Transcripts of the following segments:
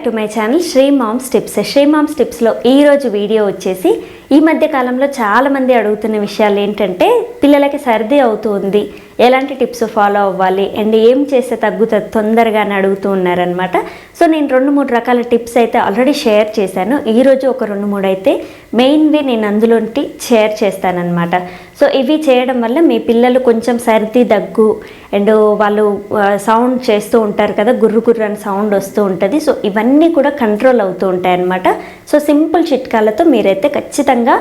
To my channel Sri moms టిప్స్లో ఈరోజు video వచ్చేసి ఈ మధ్య కాలంలో చాలామంది అడుగుతున్న విషయాలు ఏంటంటే పిల్లలకి సర్ది అవుతుంది, ఎలాంటి టిప్స్ ఫాలో అవ్వాలి అండ్ ఏం చేస్తే తగ్గుతుంది తొందరగా అని అడుగుతూ ఉన్నారనమాట. సో నేను 2-3 రకాల టిప్స్ అయితే ఆల్రెడీ షేర్ చేశాను. ఈరోజు ఒక 2-3 అయితే మెయిన్వి నేను అందులోంటి షేర్ చేస్తానన్నమాట. సో ఇవి చేయడం వల్ల మీ పిల్లలు కొంచెం సర్ది దగ్గు అండ్ వాళ్ళు సౌండ్ చేస్తూ ఉంటారు కదా, గుర్రు గుర్రు అని సౌండ్ వస్తూ ఉంటుంది. సో ఇవన్నీ కూడా కంట్రోల్ అవుతూ ఉంటాయి అన్నమాట. సో సింపుల్ చిట్కాలతో మీరైతే ఖచ్చితంగా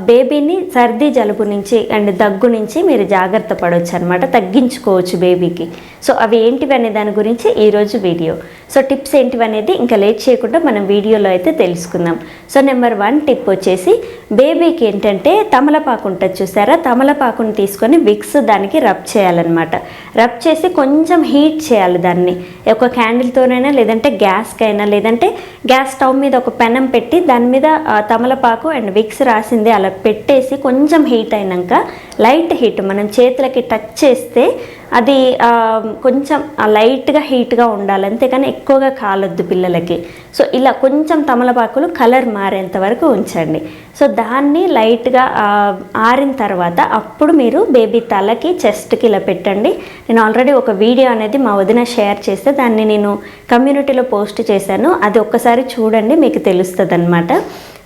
బేబీని సర్ది జలుబు నుంచి అండ్ దగ్గు నుంచి మీరు జాగ్రత్త పడవచ్చు అనమాట, తగ్గించుకోవచ్చు బేబీకి. సో అవి ఏంటివి అనే దాని గురించి ఈరోజు వీడియో. సో టిప్స్ ఏంటివి అనేది ఇంకా లేట్ చేయకుండా మనం వీడియోలో అయితే తెలుసుకుందాం. సో నెంబర్ 1 టిప్ వచ్చేసి బేబీకి ఏంటంటే తమలపాకు ఉంటుంది చూసారా, తమలపాకుని తీసుకొని విక్స్ దానికి రబ్ చేయాలన్నమాట. రబ్ చేసి కొంచెం హీట్ చేయాలి దాన్ని, ఒక క్యాండిల్తోనైనా లేదంటే గ్యాస్కైనా, లేదంటే గ్యాస్ స్టవ్ మీద ఒక పెనం పెట్టి దాని మీద తమలపాకు అండ్ విక్స్ రాసింది అలా పెట్టేసి కొంచెం హీట్ అయినాక, లైట్ హీట్ మనం చేతులకి టచ్ చేస్తే అది కొంచెం లైట్గా హీట్గా ఉండాలి, అంతేకాని ఎక్కువగా కాలొద్దు పిల్లలకి. సో ఇలా కొంచెం తమలపాకులు కలర్ మారేంత వరకు ఉంచండి. సో దాన్ని లైట్గా ఆరిన తర్వాత అప్పుడు మీరు బేబీ తలకి చెస్ట్కి ఇలా పెట్టండి. నేను ఆల్రెడీ ఒక వీడియో అనేది మా వదిన షేర్ చేస్తే దాన్ని నేను కమ్యూనిటీలో పోస్ట్ చేశాను, అది ఒక్కసారి చూడండి మీకు తెలుస్తుంది అన్నమాట.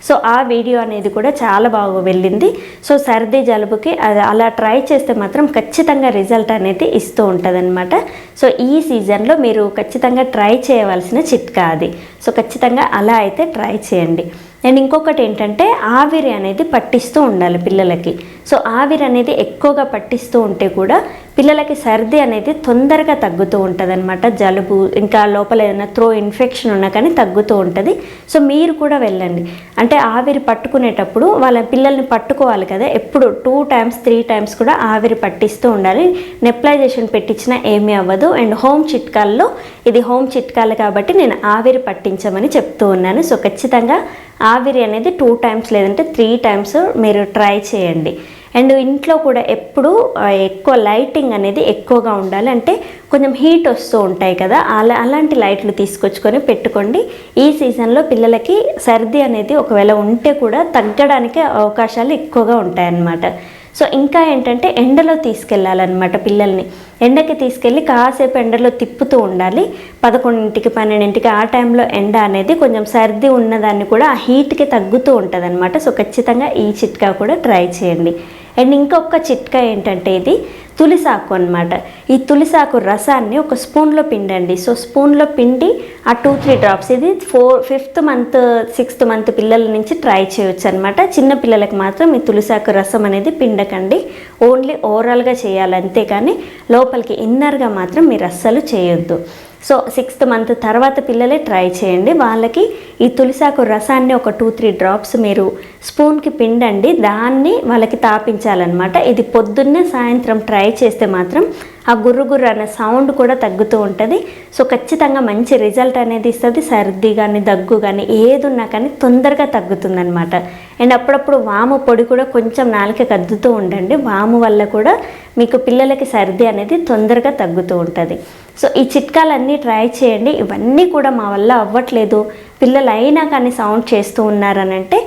సో ఆ వీడియో అనేది కూడా చాలా బాగా వెళ్ళింది. సో సర్ది జలుబుకి అది అలా ట్రై చేస్తే మాత్రం ఖచ్చితంగా రిజల్ట్ అనేది ఇస్తూ ఉంటుంది అనమాట. సో ఈ సీజన్లో మీరు ఖచ్చితంగా ట్రై చేయవలసిన చిట్కా అది. సో ఖచ్చితంగా అలా అయితే ట్రై చేయండి. అండ్ ఇంకొకటి ఏంటంటే ఆవిరి అనేది పట్టిస్తూ ఉండాలి పిల్లలకి. సో ఆవిరి అనేది ఎక్కువగా పట్టిస్తూ ఉంటే కూడా పిల్లలకి సర్ది అనేది తొందరగా తగ్గుతూ ఉంటుంది అనమాట. జలుబు ఇంకా లోపల ఏదైనా త్రో ఇన్ఫెక్షన్ ఉన్నా కానీ తగ్గుతూ ఉంటుంది. సో మీరు కూడా వెళ్ళండి, అంటే ఆవిరి పట్టుకునేటప్పుడు వాళ్ళ పిల్లల్ని పట్టుకోవాలి కదా, ఎప్పుడు 2 times 3 times కూడా ఆవిరి పట్టిస్తూ ఉండాలి. నెప్లైజేషన్ పెట్టించినా ఏమీ అవ్వదు. అండ్ హోమ్ చిట్కాల్లో ఇది హోమ్ చిట్కాలు కాబట్టి నేను ఆవిరి పట్టించమని చెప్తూ ఉన్నాను. సో ఖచ్చితంగా ఆవిరి అనేది 2 times లేదంటే 3 times మీరు ట్రై చేయండి. అండ్ ఇంట్లో కూడా ఎప్పుడు ఎక్కువ లైటింగ్ అనేది ఎక్కువగా ఉండాలి, అంటే కొంచెం హీట్ వస్తూ ఉంటాయి కదా, అలాంటి లైట్లు తీసుకొచ్చుకొని పెట్టుకోండి. ఈ సీజన్లో పిల్లలకి సర్ది అనేది ఒకవేళ ఉంటే కూడా తగ్గడానికి అవకాశాలు ఎక్కువగా ఉంటాయన్నమాట. సో ఇంకా ఏంటంటే ఎండలో తీసుకెళ్ళాలన్నమాట పిల్లల్ని. ఎండకి తీసుకెళ్ళి కాసేపు ఎండలో తిప్పుతూ ఉండాలి. 11కి 12కి ఆ టైంలో ఎండ అనేది కొంచెం సర్ది ఉన్నదాన్ని కూడా ఆ హీట్కి తగ్గుతూ ఉంటుంది అనమాట. సో ఖచ్చితంగా ఈ చిట్కా కూడా ట్రై చేయండి. అండ్ ఇంకొక చిట్కా ఏంటంటే ఇది తులిసాకు అనమాట. ఈ తులిసాకు రసాన్ని ఒక స్పూన్లో పిండండి. సో స్పూన్లో పిండి ఆ 2-3 drops, ఇది 5th month 6th month పిల్లల నుంచి ట్రై చేయొచ్చు అనమాట. చిన్న పిల్లలకు మాత్రం ఈ తులిసాకు రసం అనేది పిండకండి, ఓన్లీ ఓవరాల్గా చేయాలి, అంతేకాని లోపలికి ఇన్నర్గా మాత్రం మీరు అస్సలు చేయొద్దు. సో 6th month తర్వాత పిల్లలే ట్రై చేయండి. వాళ్ళకి ఈ తులిసాకు రసాన్ని ఒక 2-3 drops మీరు స్పూన్కి పిండండి, దాన్ని వాళ్ళకి తాపించాలన్నమాట. ఇది పొద్దున్నే సాయంత్రం ట్రై చేస్తే మాత్రం ఆ గుర్రు అనే సౌండ్ కూడా తగ్గుతూ ఉంటుంది. సో ఖచ్చితంగా మంచి రిజల్ట్ అనేది ఇస్తుంది. సర్ది కానీ దగ్గు కానీ ఏది ఉన్నా కానీ తొందరగా తగ్గుతుందనమాట. అండ్ అప్పుడప్పుడు వాము పొడి కూడా కొంచెం నాలుకకి అద్దుతూ ఉండండి, వాము వల్ల కూడా మీకు పిల్లలకి సర్ది అనేది తొందరగా తగ్గుతూ ఉంటుంది. సో ఈ చిట్కాలన్నీ ట్రై చేయండి. ఇవన్నీ కూడా మా వల్ల అవ్వట్లేదు, పిల్లలు అయినా కానీ సౌండ్ చేస్తూ ఉన్నారనంటే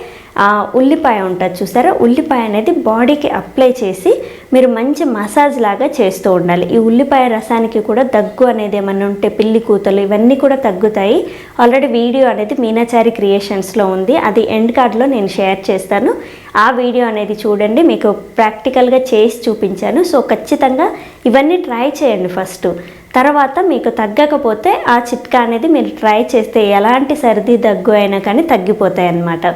ఉల్లిపాయ ఉంటుంది చూసారా, ఉల్లిపాయ అనేది బాడీకి అప్లై చేసి మీరు మంచి మసాజ్ లాగా చేస్తూ ఉండాలి. ఈ ఉల్లిపాయ రసానికి కూడా దగ్గు అనేది ఏమన్నా ఉంటే పిల్లి కూతలు ఇవన్నీ కూడా తగ్గుతాయి. ఆల్రెడీ వీడియో అనేది మీనాచారి క్రియేషన్స్లో ఉంది, అది ఎండ్ కార్డ్లో నేను షేర్ చేస్తాను. ఆ వీడియో అనేది చూడండి, మీకు ప్రాక్టికల్గా చేసి చూపించాను. సో ఖచ్చితంగా ఇవన్నీ ట్రై చేయండి ఫస్ట్. తర్వాత మీకు తగ్గకపోతే ఆ చిట్కా అనేది మీరు ట్రై చేస్తే ఎలాంటి సర్ది దగ్గు అయినా కానీ తగ్గిపోతాయి అన్నమాట.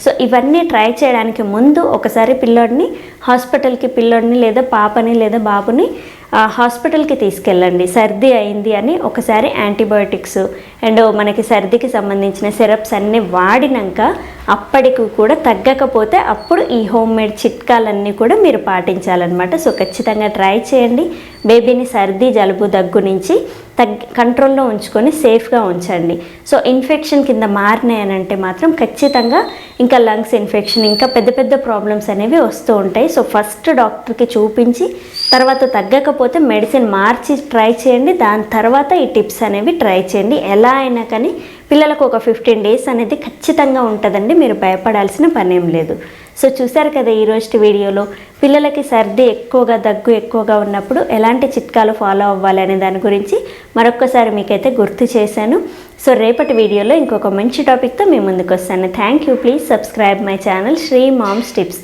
సో ఇవన్నీ ట్రై చేయడానికి ముందు ఒకసారి పిల్లోడిని లేదా పాపని లేదా బాబుని హాస్పిటల్కి తీసుకెళ్ళండి. సర్ది అయింది అని ఒకసారి యాంటీబయోటిక్స్ అండ్ మనకి సర్దికి సంబంధించిన సిరప్స్ అన్నీ వాడినాక అప్పటికి కూడా తగ్గకపోతే అప్పుడు ఈ హోమ్ మేడ్ చిట్కాలన్నీ కూడా మీరు పాటించాలన్నమాట. సో ఖచ్చితంగా ట్రై చేయండి. బేబీని సర్ది జలుబు దగ్గు నుంచి కంట్రోల్లో ఉంచుకొని సేఫ్గా ఉంచండి. సో ఇన్ఫెక్షన్ కింద మారినాయనంటే మాత్రం ఖచ్చితంగా ఇంకా లంగ్స్ ఇన్ఫెక్షన్ ఇంకా పెద్ద పెద్ద ప్రాబ్లమ్స్ అనేవి వస్తూ ఉంటాయి. సో ఫస్ట్ డాక్టర్కి చూపించి తర్వాత తగ్గకపోతే మెడిసిన్ మార్చి ట్రై చేయండి, దాని తర్వాత ఈ టిప్స్ అనేవి ట్రై చేయండి. ఎలా అయినా కానీ పిల్లలకు ఒక 15 డేస్ అనేది ఖచ్చితంగా ఉంటుందండి, మీరు భయపడాల్సిన పనేం లేదు. సో చూసారు కదా ఈరోజు వీడియోలో పిల్లలకి సర్ది ఎక్కువగా, దగ్గు ఎక్కువగా ఉన్నప్పుడు ఎలాంటి చిట్కాలు ఫాలో అవ్వాలి అనే దాని గురించి మరొక్కసారి మీకైతే గుర్తు చేశాను. సో రేపటి వీడియోలో ఇంకొక మంచి టాపిక్తో మీ ముందుకు వస్తాను. Thank you. Please subscribe my channel Sri moms tips.